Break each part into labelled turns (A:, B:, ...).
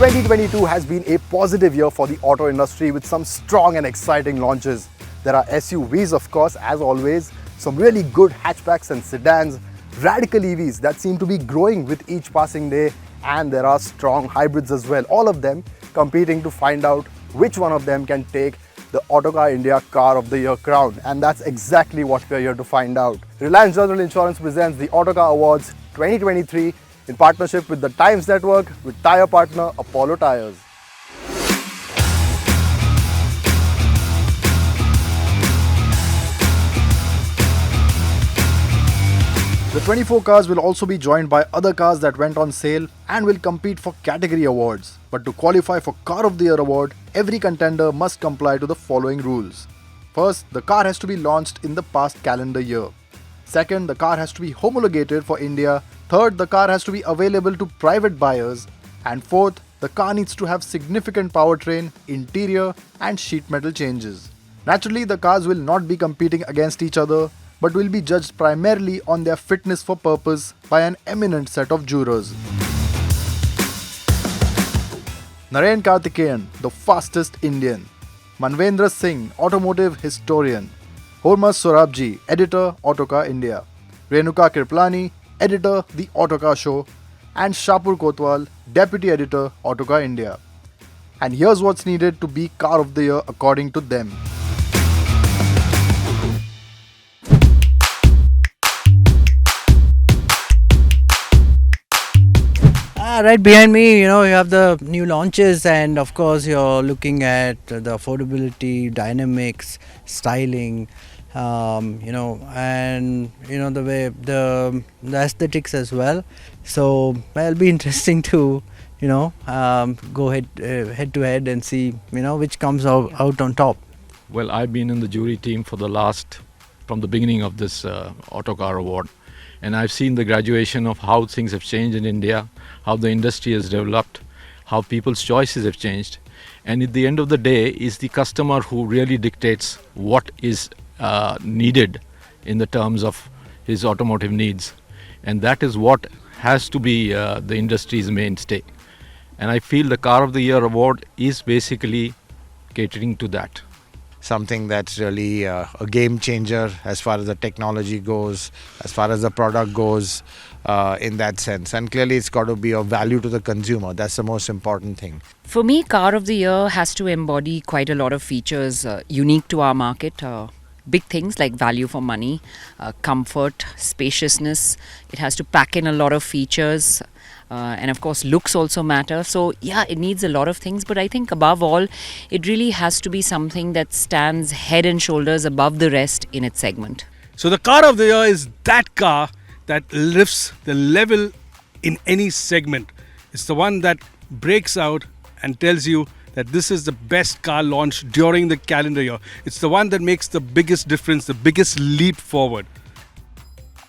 A: 2022 has been a positive year for the auto industry with some strong and exciting launches. There are SUVs, of course, as always, some really good hatchbacks and sedans, radical EVs that seem to be growing with each passing day, and there are strong hybrids as well, all of them competing to find out which one of them can take the Autocar India Car of the Year crown, and that's exactly what we're here to find out. Reliance General Insurance presents the Autocar Awards 2023 in partnership with the Times Network with tyre partner Apollo Tyres. The 24 cars will also be joined by other cars that went on sale and will compete for category awards. But to qualify for Car of the Year award, every contender must comply to the following rules. First, the car has to be launched in the past calendar year. Second, the car has to be homologated for India. Third, the car has to be available to private buyers. And fourth, the car needs to have significant powertrain, interior and sheet metal changes. Naturally, the cars will not be competing against each other, but will be judged primarily on their fitness for purpose by an eminent set of jurors. Narayan Karthikeyan, the fastest Indian. Manvendra Singh, automotive historian. Hormuz Sorabji, editor, Autocar India. Renuka Kriplani, editor, The Autocar Show. And Shapur Kotwal, deputy editor, Autocar India. And here's what's needed to be Car of the Year according to them.
B: Right behind me, you have the new launches, and of course you're looking at the affordability, dynamics, styling, and the way the aesthetics as well. So it'll be interesting to go head to head and see which comes out on top.
C: Well, I've been in the jury team from the beginning of this Autocar Award, and I've seen the graduation of how things have changed in India, how the industry has developed, how people's choices have changed. And at the end of the day, is the customer who really dictates what is needed in the terms of his automotive needs. And that is what has to be the industry's mainstay. And I feel the Car of the Year award is basically catering to that.
D: Something that's really a game changer as far as the technology goes, as far as the product goes, in that sense. And clearly it's got to be of value to the consumer. That's the most important thing.
E: For me, Car of the Year has to embody quite a lot of features unique to our market. Big things like value for money, comfort, spaciousness. It has to pack in a lot of features. And of course, looks also matter. So yeah, it needs a lot of things. But I think above all, it really has to be something that stands head and shoulders above the rest in its segment.
F: So the Car of the Year is that car that lifts the level in any segment. It's the one that breaks out and tells you that this is the best car launch during the calendar year. It's the one that makes the biggest difference, the biggest leap forward.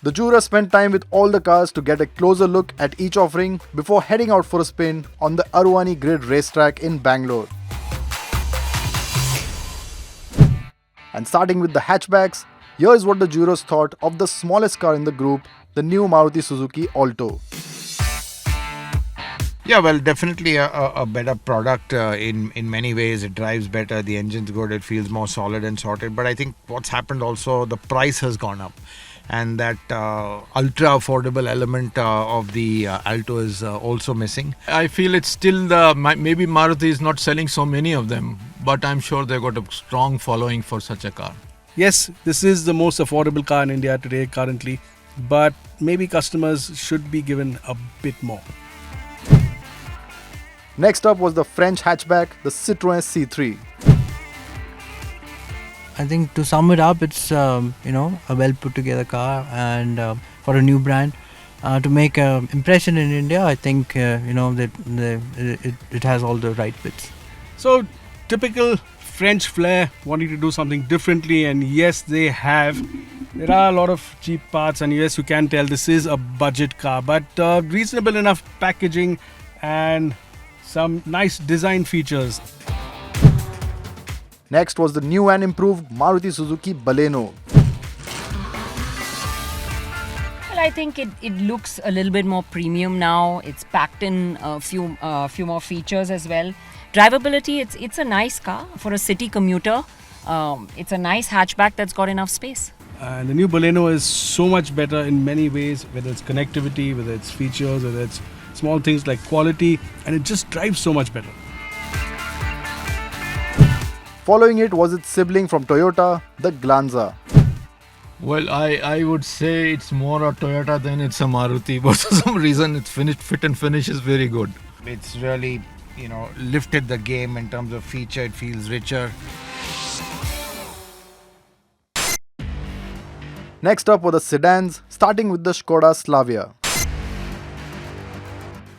A: The jurors spent time with all the cars to get a closer look at each offering before heading out for a spin on the Aruvani Grid racetrack in Bangalore. And starting with the hatchbacks, here is what the jurors thought of the smallest car in the group, the new Maruti Suzuki Alto.
D: Yeah, well, definitely a better product in many ways. It drives better, the engine's good, it feels more solid and sorted. But I think what's happened also, the price has gone up. And that ultra affordable element of the Alto is also missing.
C: I feel it's still maybe Maruti is not selling so many of them, but I'm sure they've got a strong following for such a car.
F: Yes, this is the most affordable car in India today currently, but maybe customers should be given a bit more.
A: Next up was the French hatchback, the Citroen C3.
B: I think to sum it up, it's a well put together car, and for a new brand to make an impression in India, I think that it has all the right bits.
F: So typical French flair, wanting to do something differently, and yes, they have. There are a lot of cheap parts, and yes, you can tell this is a budget car, but reasonable enough packaging and some nice design features.
A: Next was the new and improved Maruti Suzuki Baleno.
E: I think it looks a little bit more premium now. It's packed in a few more features as well. Drivability, it's a nice car for a city commuter. It's a nice hatchback that's got enough space.
F: And the new Baleno is so much better in many ways, whether it's connectivity, whether it's features, whether it's small things like quality, and it just drives so much better.
A: Following it was its sibling from Toyota, the Glanza.
C: Well, I would say it's more a Toyota than it's a Maruti, but for some reason its fit and finish is very good.
D: It's really, lifted the game in terms of feature. It feels richer.
A: Next up were the sedans, starting with the Skoda Slavia.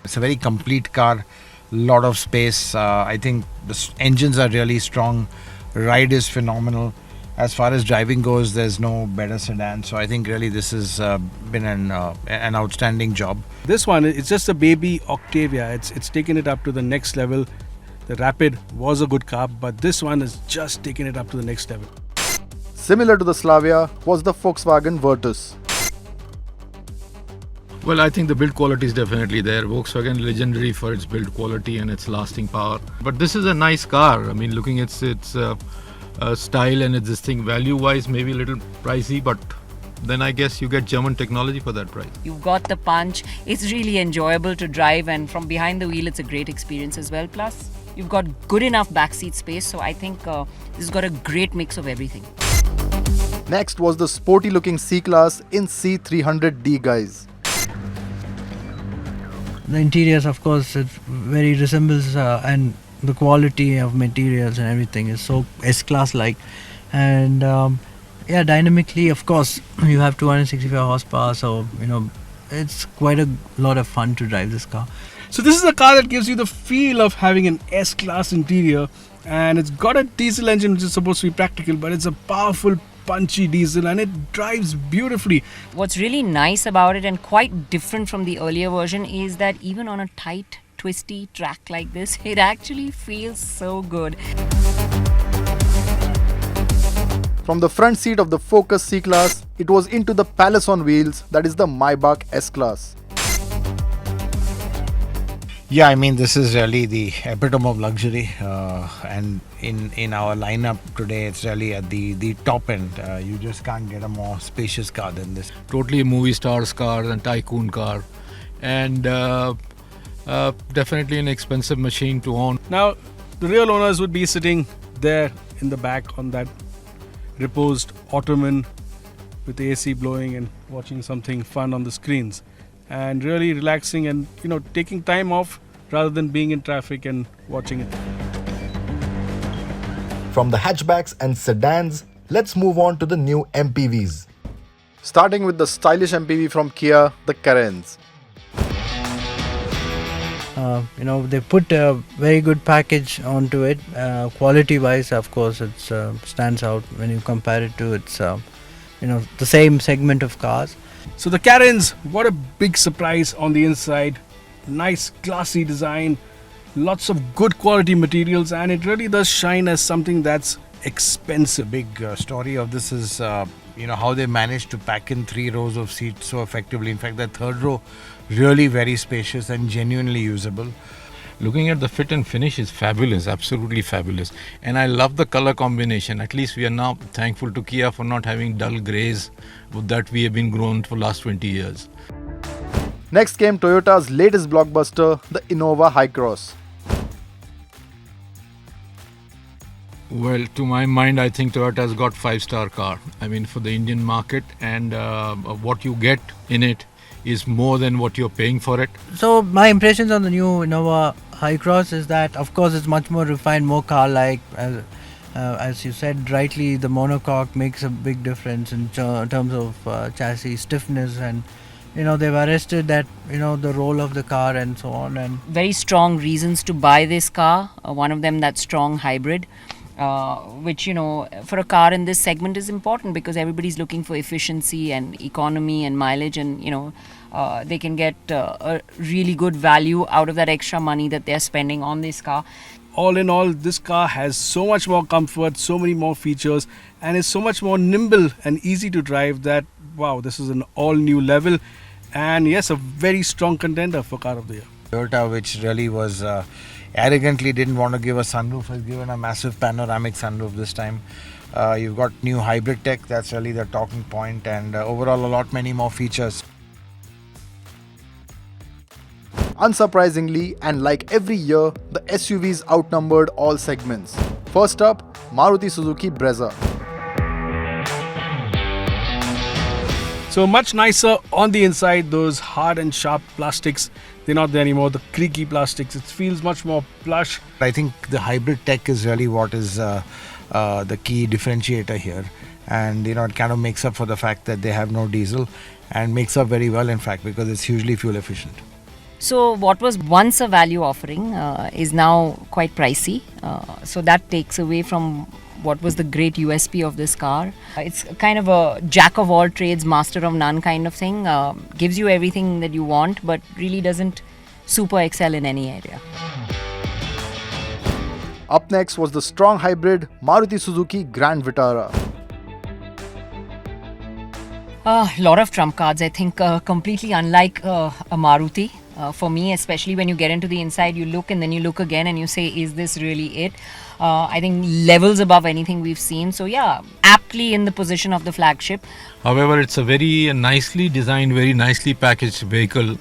D: It's a very complete car, lot of space. I think the engines are really strong. Ride is phenomenal. As far as driving goes, there's no better sedan. So I think really this has been an outstanding job.
F: This one, it's just a baby Octavia. It's taken it up to the next level. The Rapid was a good car, but this one has just taken it up to the next level.
A: Similar to the Slavia was the Volkswagen Virtus.
C: Well, I think the build quality is definitely there. Volkswagen legendary for its build quality and its lasting power. But this is a nice car. I mean, looking at its style and its thing, value-wise, maybe a little pricey, but then I guess you get German technology for that price.
E: You've got the punch. It's really enjoyable to drive, and from behind the wheel, it's a great experience as well. Plus, you've got good enough backseat space, so I think this has got a great mix of everything.
A: Next was the sporty looking C-Class in C300D, guys.
B: The interiors, of course, it very resembles and the quality of materials and everything is so S-Class like. And dynamically, of course, you have 265 horsepower, so it's quite a lot of fun to drive this car.
F: So this is a car that gives you the feel of having an S-Class interior, and it's got a diesel engine which is supposed to be practical, but it's a powerful, punchy diesel, and it drives beautifully.
E: What's really nice about it and quite different from the earlier version is that even on a tight, twisty track like this, it actually feels so good.
A: From the front seat of the Focus C-Class, it was into the palace on wheels, that is the Maybach S-Class.
D: Yeah, I mean, this is really the epitome of luxury, and in our lineup today, it's really at the top end. You just can't get a more spacious car than this.
C: Totally a movie star's car and tycoon car, and definitely an expensive machine to own.
F: Now, the real owners would be sitting there in the back on that reposed ottoman with the AC blowing and watching something fun on the screens, and really relaxing and taking time off rather than being in traffic and watching it.
A: From the hatchbacks and sedans, let's move on to the new MPVs. Starting with the stylish MPV from Kia, the Carens.
B: They put a very good package onto it. Quality wise, of course, it stands out when you compare it to its the same segment of cars.
F: So the Carens, what a big surprise on the inside. Nice classy design, lots of good quality materials, and it really does shine as something that's expensive.
D: Big story of this is how they managed to pack in 3 rows of seats so effectively. In fact, that third row really very spacious and genuinely usable.
C: Looking at the fit and finish is fabulous, absolutely fabulous. And I love the color combination. At least we are now thankful to Kia for not having dull greys that we have been grown for last 20 years.
A: Next came Toyota's latest blockbuster, the Innova Hycross.
C: Well, to my mind, I think Toyota's got 5-star car. I mean, for the Indian market, and what you get in it is more than what you're paying for it.
B: So my impressions on the new Innova Hycross is that, of course, it's much more refined, more car-like. As you said rightly, the monocoque makes a big difference in terms of chassis stiffness, and they've arrested that the role of the car and so on. And
E: Very strong reasons to buy this car. One of them, that strong hybrid, which for a car in this segment is important because everybody's looking for efficiency and economy and mileage, and they can get a really good value out of that extra money that they're spending on this car.
F: All in all, this car has so much more comfort, so many more features, and is so much more nimble and easy to drive that wow, this is an all new level, and yes, a very strong contender for car of the year.
D: Toyota, which really was arrogantly didn't want to give a sunroof, has given a massive panoramic sunroof this time. You've got new hybrid tech, that's really the talking point, and overall a lot many more features.
A: Unsurprisingly, and like every year, the SUVs outnumbered all segments. First up, Maruti Suzuki Brezza.
F: So much nicer on the inside. Those hard and sharp plastics, they're not there anymore. The creaky plastics, it feels much more plush.
D: I think the hybrid tech is really what is the key differentiator here, and it kind of makes up for the fact that they have no diesel, and makes up very well in fact, because it's hugely fuel efficient.
E: So what was once a value offering is now quite pricey. So that takes away from what was the great USP of this car. It's kind of a jack of all trades, master of none kind of thing. Gives you everything that you want, but really doesn't super excel in any area.
A: Up next was the strong hybrid Maruti Suzuki Grand Vitara.
E: A lot of trump cards, I think, completely unlike a Maruti. For me, especially when you get into the inside, you look and then you look again and you say, is this really it? I think levels above anything we've seen. So yeah, aptly in the position of the flagship.
C: However, it's a very nicely designed, very nicely packaged vehicle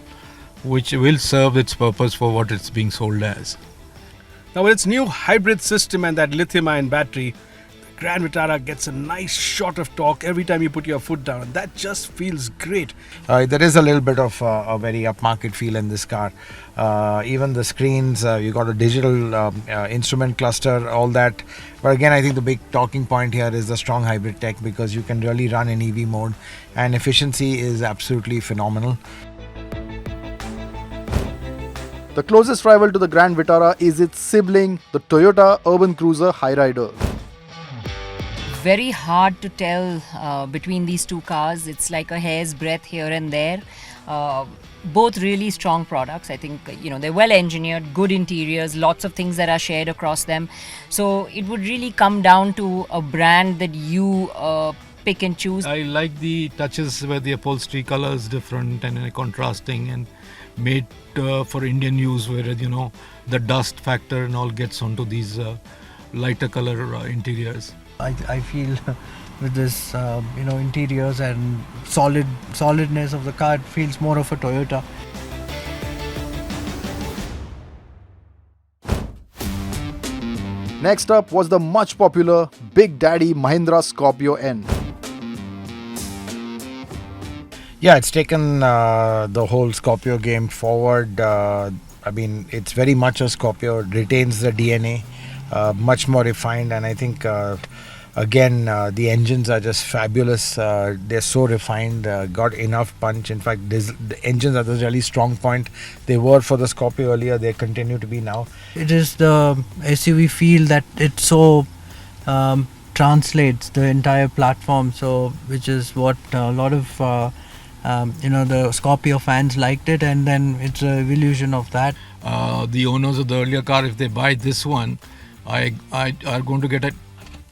C: which will serve its purpose for what it's being sold as.
F: Now with its new hybrid system and that lithium-ion battery, the Grand Vitara gets a nice shot of torque every time you put your foot down, and that just feels great.
D: There is a little bit of a very upmarket feel in this car. Even the screens, you got a digital instrument cluster, all that. But again, I think the big talking point here is the strong hybrid tech, because you can really run in EV mode, and efficiency is absolutely phenomenal.
A: The closest rival to the Grand Vitara is its sibling, the Toyota urban cruiser Hyryder.
E: Very hard to tell between these two cars. It's like a hair's breadth here and there. Both really strong products. I think they're well engineered, good interiors, lots of things that are shared across them. So it would really come down to a brand that you pick and choose.
C: I like the touches where the upholstery color is different and contrasting and made for Indian use, where the dust factor and all gets onto these lighter color interiors.
B: I feel with this, interiors and solidness of the car, it feels more of a Toyota.
A: Next up was the much popular Big Daddy Mahindra Scorpio-N.
D: Yeah, it's taken the whole Scorpio game forward. It's very much a Scorpio. It retains the DNA, much more refined, and I think the engines are just fabulous. They're so refined, got enough punch. In fact, the engines are the really strong point. They were for the Scorpio earlier, they continue to be now.
B: It is the SUV feel that it so translates the entire platform, so which is what a lot of the Scorpio fans liked it, and then it's an evolution of that.
C: The owners of the earlier car, if they buy this one, are going to get a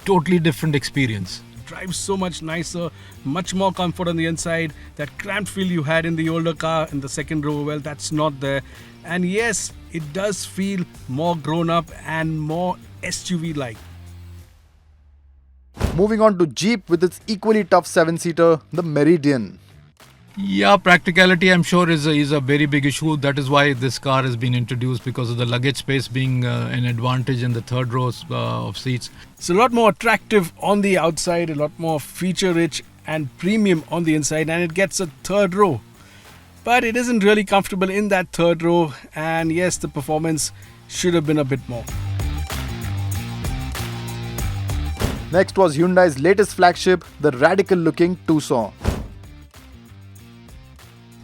C: totally different experience.
F: Drives so much nicer, much more comfort on the inside. That cramped feel you had in the older car in the second row, well, that's not there. And yes, it does feel more grown up and more SUV-like.
A: Moving on to Jeep with its equally tough 7-seater, the Meridian.
C: Yeah, practicality I'm sure is a very big issue. That is why this car has been introduced, because of the luggage space being an advantage in the third row of seats.
F: It's a lot more attractive on the outside, a lot more feature-rich and premium on the inside, and it gets a third row. But it isn't really comfortable in that third row, and yes, the performance should have been a bit more.
A: Next was Hyundai's latest flagship, the radical-looking Tucson.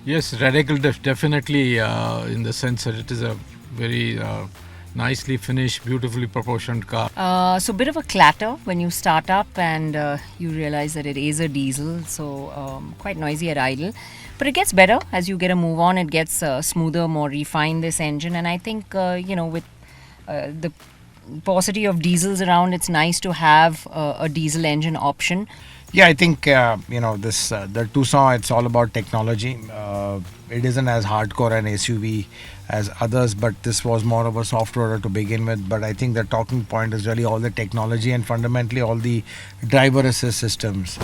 C: Yes, radical definitely in the sense that it is a very nicely finished, beautifully proportioned car.
E: So a bit of a clatter when you start up and you realize that it is a diesel, so quite noisy at idle. But it gets better as you get a move on. It gets smoother, more refined, this engine. And I think, with the paucity of diesels around, it's nice to have a diesel engine option.
D: Yeah, I think this the Tucson. It's all about technology. It isn't as hardcore an SUV as others, but this was more of a soft roader to begin with. But I think the talking point is really all the technology and fundamentally all the driver assist systems.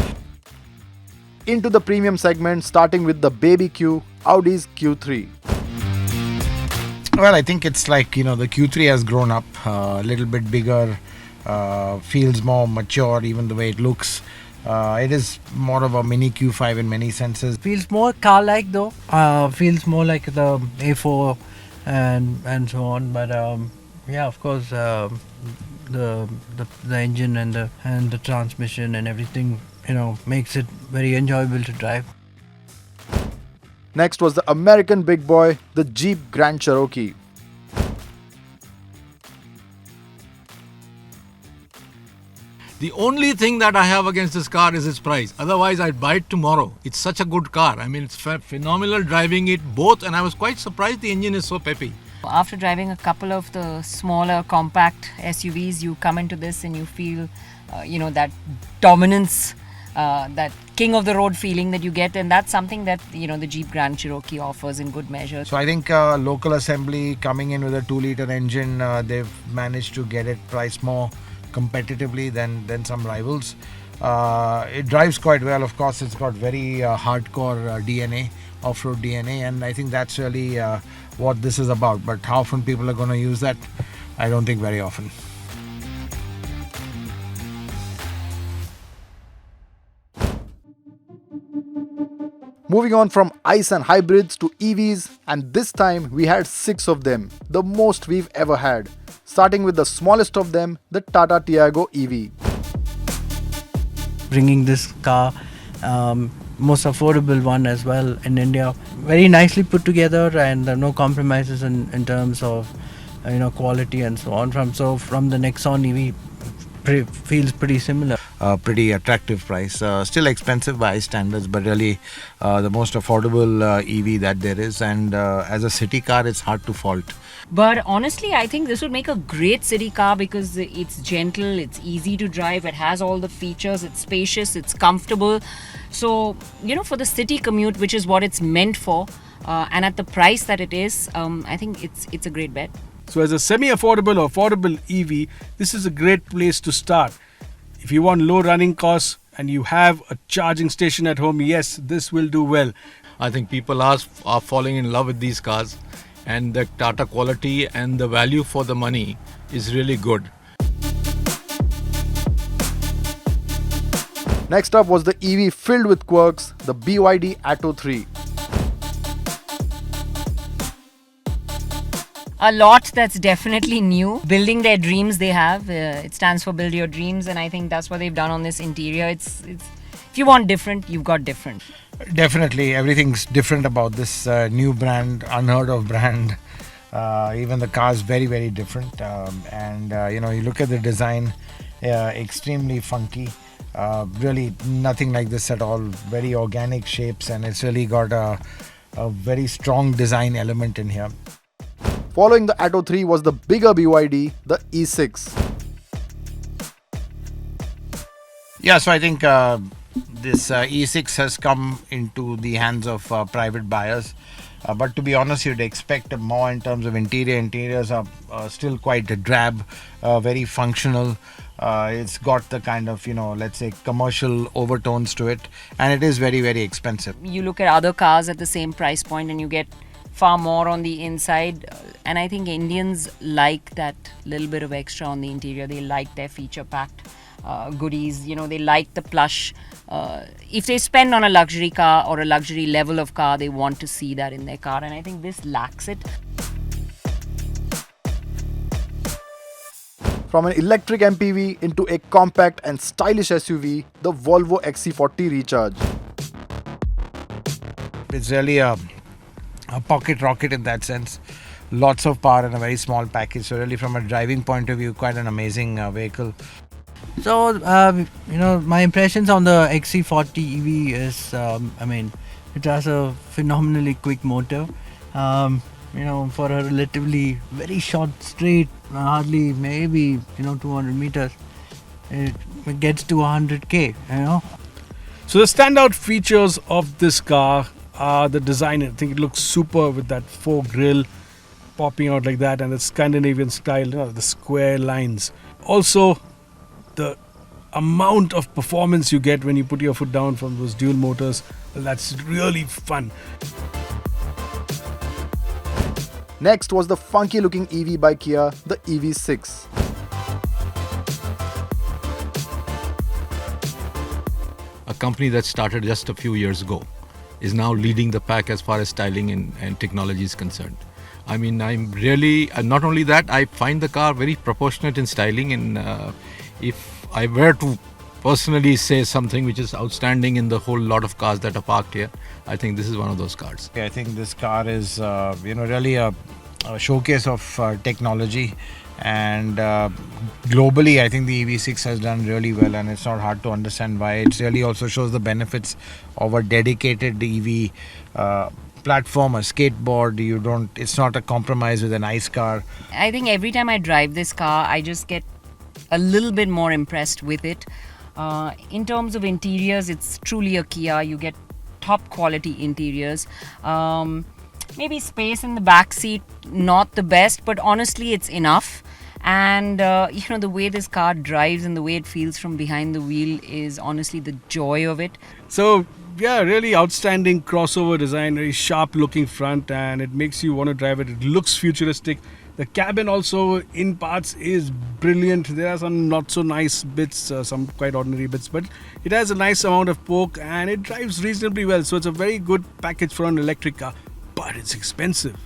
A: Into the premium segment, starting with the baby Q, Audi's Q3.
D: Well, I think it's like the Q3 has grown up a little bit bigger, feels more mature, even the way it looks. It is more of a mini Q5 in many senses.
B: Feels more car-like though. Feels more like the A4 and so on. But yeah, of course, the engine and the transmission and everything, makes it very enjoyable to drive.
A: Next was the American big boy, the Jeep Grand Cherokee.
C: The only thing that I have against this car is its price. Otherwise, I'd buy it tomorrow. It's such a good car. I mean, it's phenomenal driving it both, and I was quite surprised the engine is so peppy.
E: After driving a couple of the smaller compact SUVs, you come into this and you feel, that dominance, that king of the road feeling that you get, and that's something that the Jeep Grand Cherokee offers in good measure.
D: So I think local assembly coming in with a 2-liter engine, they've managed to get it priced more competitively than some rivals. It drives quite well. Of course, it's got very hardcore DNA, off-road DNA, and I think that's really what this is about. But how often people are going to use that, I don't think very often.
A: Moving on from ICE and hybrids to EVs, and this time we had 6 of them, the most we've ever had. Starting with the smallest of them, the Tata Tiago EV.
B: Bringing this car, most affordable one as well in India, very nicely put together, and no compromises in terms of quality and so on. From the Nexon EV, feels pretty similar.
D: Pretty attractive price. Still expensive by standards, but really the most affordable EV that there is. And as a city car, it's hard to fault.
E: But honestly, I think this would make a great city car because it's gentle, it's easy to drive, it has all the features, it's spacious, it's comfortable. So, for the city commute, which is what it's meant for, and at the price that it is, I think it's a great bet.
F: So as a semi-affordable or affordable EV, this is a great place to start. If you want low running costs and you have a charging station at home, yes, this will do well.
C: I think people are falling in love with these cars, and the Tata quality and the value for the money is really good.
A: Next up was the EV filled with quirks, the BYD Atto 3.
E: A lot that's definitely new. Building their dreams they have. It stands for Build Your Dreams, and I think that's what they've done on this interior. It's if you want different, you've got different.
D: Definitely, everything's different about this new brand, unheard of brand. Even the car is very, very different. You look at the design, extremely funky. Really nothing like this at all. Very organic shapes, and it's really got a very strong design element in here.
A: Following the Atto 3 was the bigger BYD, the E6.
D: Yeah, so I think this E6 has come into the hands of private buyers. But to be honest, you'd expect more in terms of interior. Interiors are still quite drab, very functional. It's got the kind of, let's say commercial overtones to it. And it is very, very expensive.
E: You look at other cars at the same price point and you get far more on the inside, and I think Indians like that little bit of extra on the interior. They like their feature packed goodies, they like the plush. If they spend on a luxury car or a luxury level of car, they want to see that in their car, and I think this lacks it.
A: From an electric MPV into a compact and stylish SUV, the Volvo XC40 Recharge.
D: It's really a pocket rocket in that sense. Lots of power in a very small package. So really from a driving point of view, quite an amazing vehicle.
B: So, my impressions on the XC40 EV is, it has a phenomenally quick motor. For a relatively very short straight, hardly maybe, 200 meters, it gets to 100k,
F: So the standout features of this car are the design. I think it looks super with that fork grille popping out like that, and the Scandinavian style, the square lines. Also, the amount of performance you get when you put your foot down from those dual motors, well, that's really fun.
A: Next was the funky looking EV by Kia, the EV6.
C: A company that started just a few years ago is now leading the pack as far as styling and technology is concerned. I mean, I'm really, not only that, I find the car very proportionate in styling, and if I were to personally say something which is outstanding in the whole lot of cars that are parked here, I think this is one of those cars.
D: I think this car is, really a showcase of technology, and globally, I think the EV6 has done really well, and it's not hard to understand why. It really also shows the benefits of a dedicated EV platform, a skateboard. It's not a compromise with an ICE car.
E: I think every time I drive this car, I just get a little bit more impressed with it. In terms of interiors, it's truly a Kia. You get top quality interiors. Maybe space in the back seat, not the best, but honestly, it's enough. And the way this car drives and the way it feels from behind the wheel is honestly the joy of it.
F: So yeah, really outstanding crossover design, very sharp looking front, and it makes you want to drive it. It looks futuristic. The cabin also in parts is brilliant. There are some not so nice bits, some quite ordinary bits, but it has a nice amount of poke and it drives reasonably well. So it's a very good package for an electric car, but it's expensive.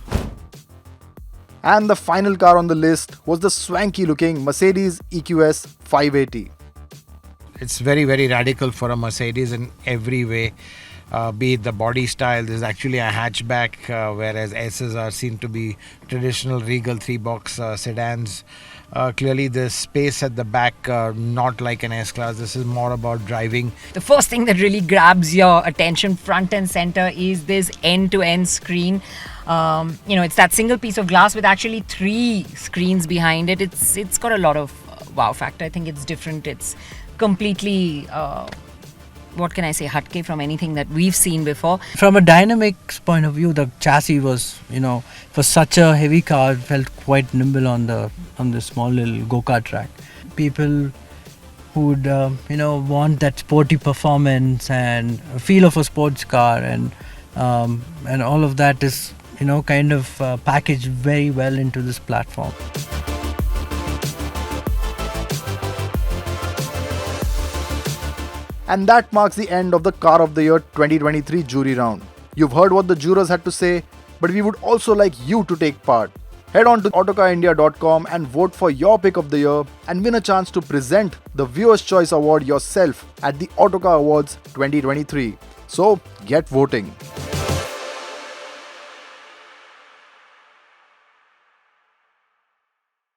A: And the final car on the list was the swanky looking Mercedes-EQS 580.
D: It's very, very radical for a Mercedes in every way. Be it the body style, this is actually a hatchback, whereas S's are seen to be traditional regal 3-box sedans. Clearly the space at the back, not like an S-Class. This is more about driving.
E: The first thing that really grabs your attention front and center is this end-to-end screen. It's that single piece of glass with actually 3 screens behind it. It's got a lot of wow factor. I think it's different. It's completely, what can I say, hatke from anything that we've seen before.
B: From a dynamics point of view, the chassis was, for such a heavy car, it felt quite nimble on the small little go-kart track. People who would, want that sporty performance and feel of a sports car, and all of that is, kind of packaged very well into this platform.
A: And that marks the end of the Car of the Year 2023 jury round. You've heard what the jurors had to say, but we would also like you to take part. Head on to autocarindia.com and vote for your pick of the year and win a chance to present the Viewer's Choice Award yourself at the Autocar Awards 2023. So, get voting.